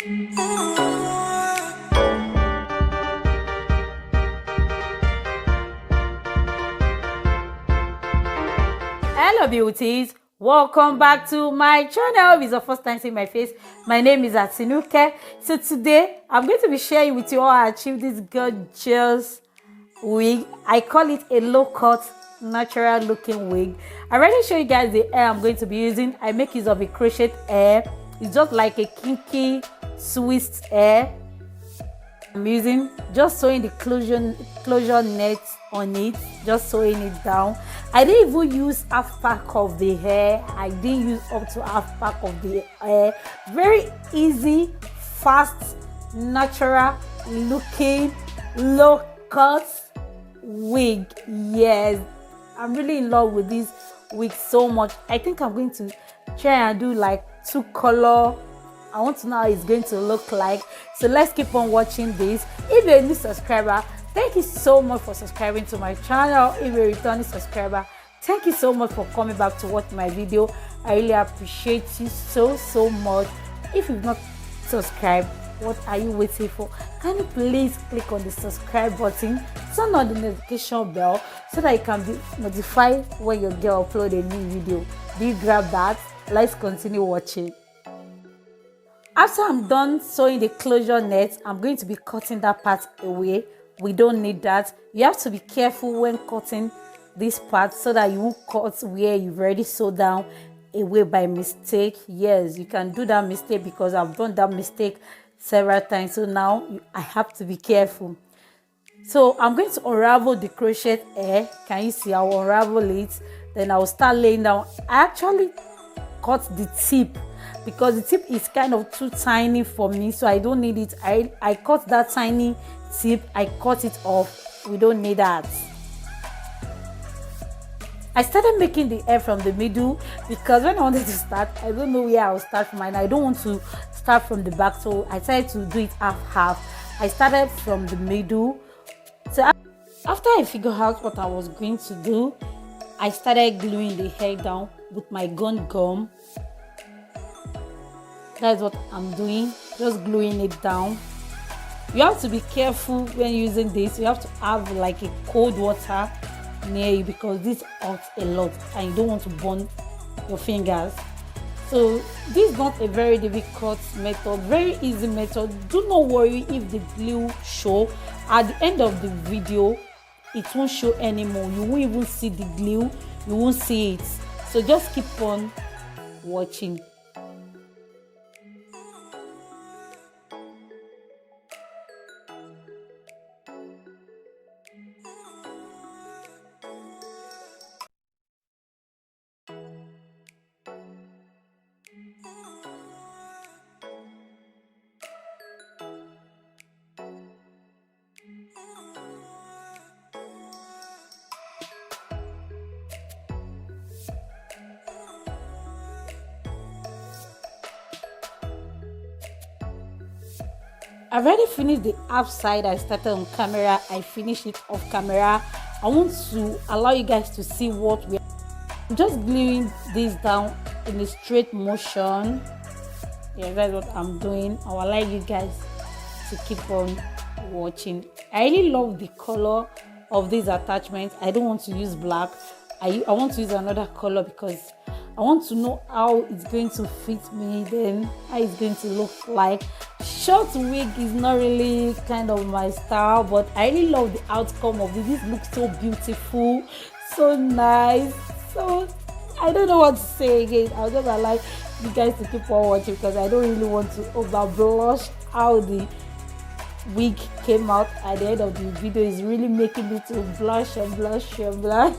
Hello beauties, welcome back to my channel. If it's your first time seeing my face, my name is Atinuke. So today I'm going to be sharing with you how I achieved this gorgeous wig. I call it a low cut natural looking wig. I already show you guys the hair I'm going to be using. I make use of a crochet hair. It's just like a kinky twist hair. I'm using just sewing the closure net on it, just sewing it down. I didn't even use half pack of the hair. I didn't use up to half pack of the hair. Very easy, fast, natural looking low cut wig. Yes, I'm really in love with this wig so much. I think I'm going to try and do like 2 color. I want to know how it's going to look like. So let's keep on watching this. If you're a new subscriber, thank you so much for subscribing to my channel. If you're a returning subscriber, thank you so much for coming back to watch my video. I really appreciate you so much. If you've not subscribed, what are you waiting for? Can you please click on the subscribe button, turn on the notification bell so that you can be notified when your girl upload a new video. Do you grab that? Let's continue watching. After I'm done sewing the closure net, I'm going to be cutting that part away. We don't need that. You have to be careful when cutting this part so that you won't cut where you've already sewed down away by mistake. Yes, you can do that mistake because I've done that mistake several times. So now I have to be careful. So I'm going to unravel the crochet hair. Can you see? I'll unravel it. Then I'll start laying down. I actually cut the tip because the tip is kind of too tiny for me, so I don't need it. I cut that tiny tip. I cut it off. We don't need that. I started making the hair from the middle because when I wanted to start, I don't know where I'll start from, and I don't want to start from the back, so I decided to do it half. I started from the middle. So after I figured out what I was going to do, I started gluing the hair down with my gum. That's what I'm doing, just gluing it down. You have to be careful when using this. You have to have like a cold water near you because this hurts a lot and you don't want to burn your fingers. So this is not a very difficult method, very easy method. Do not worry if the glue show. At the end of the video, it won't show anymore. You won't even see the glue, you won't see it. So just keep on watching. I've already finished the half side. I started on camera. I finished it off camera. I want to allow you guys to see what we are. I'm just gluing this down in a straight motion. Yeah, that's what I'm doing. I would like you guys to keep on watching. I really love the color of these attachments. I don't want to use black. I want to use another color because I want to know how it's going to fit me, then how it's going to look like. Short wig is not really kind of my style, but I really love the outcome of it. This looks so beautiful, so nice. So I don't know what to say again. I'll just like you guys to keep on watching because I don't really want to over blush how the wig came out at the end of the video. Is really making me to blush and blush and blush.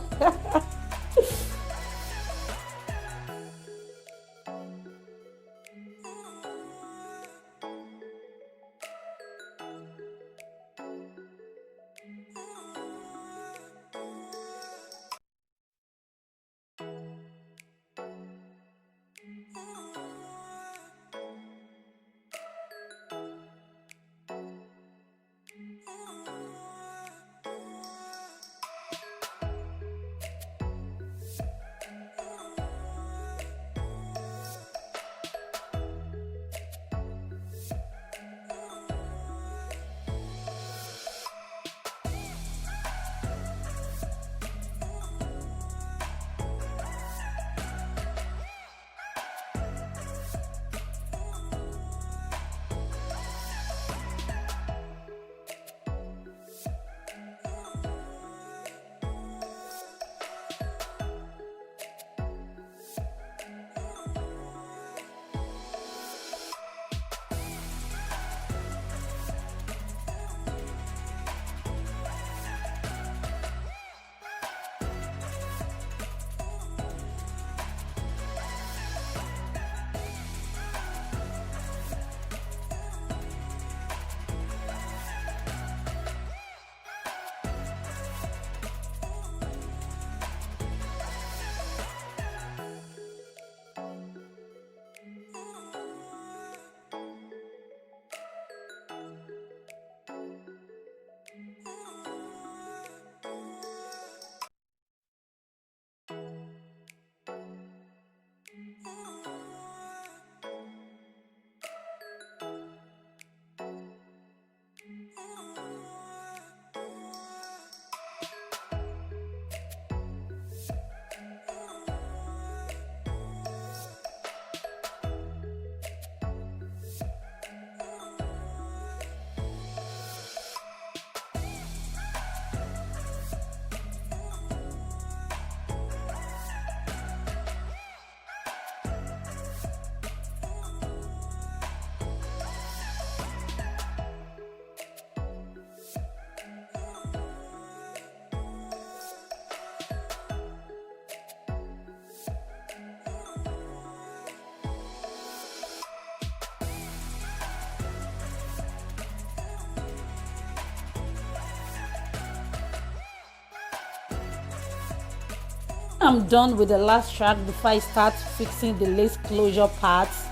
I'm done with the last strap before I start fixing the lace closure parts.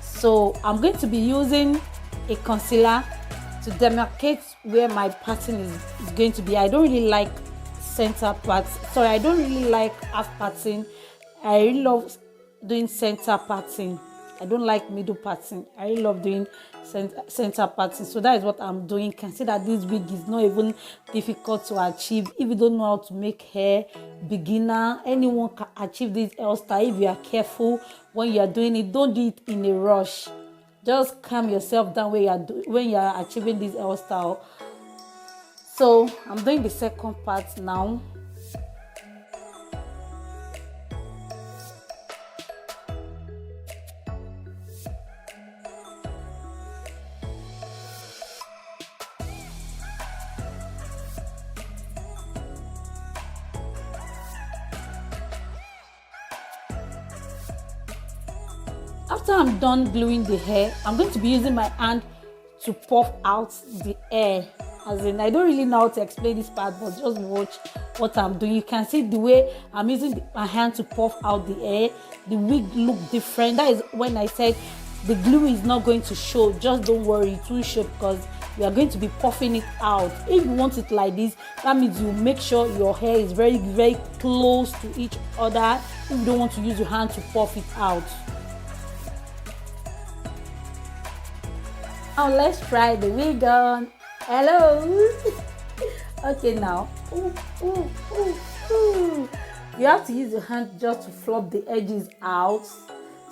So I'm going to be using a concealer to demarcate where my pattern is going to be. I don't really like center parts. Sorry, I don't really like half pattern. I really love doing center pattern. I don't like middle pattern. I really love doing center pattern. So that is what I'm doing. You can see that this wig is not even difficult to achieve. If you don't know how to make hair, beginner, anyone can achieve this hairstyle if you are careful when you are doing it. Don't do it in a rush. Just calm yourself down when you are achieving this hairstyle. So I'm doing the second part now. After I'm done gluing the hair, I'm going to be using my hand to puff out the hair. As in, I don't really know how to explain this part, but just watch what I'm doing. You can see the way I'm using my hand to puff out the hair. The wig look different. That is when I said the glue is not going to show. Just don't worry, it will show because we are going to be puffing it out. If you want it like this, that means you make sure your hair is very, very close to each other. If you don't want to use your hand to puff it out. Now let's try the wig on. Hello. Okay, now you have to use your hand just to flop the edges out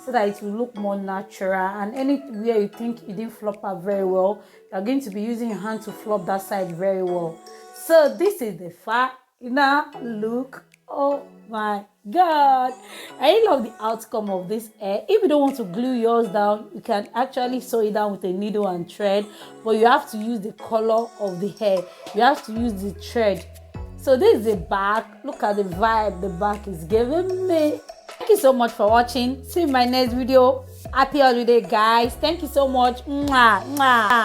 so that it will look more natural, and anywhere you think you didn't flop out very well, you're going to be using your hand to flop that side very well. So this is the final look. Oh my god, I really love the outcome of this hair. If you don't want to glue yours down, you can actually sew it down with a needle and thread, but you have to use the color of the hair. You have to use the thread. So this is the back. Look at the vibe the back is giving me. Thank you so much for watching. See you in my next video. Happy holiday, guys. Thank you so much. Mwah, mwah.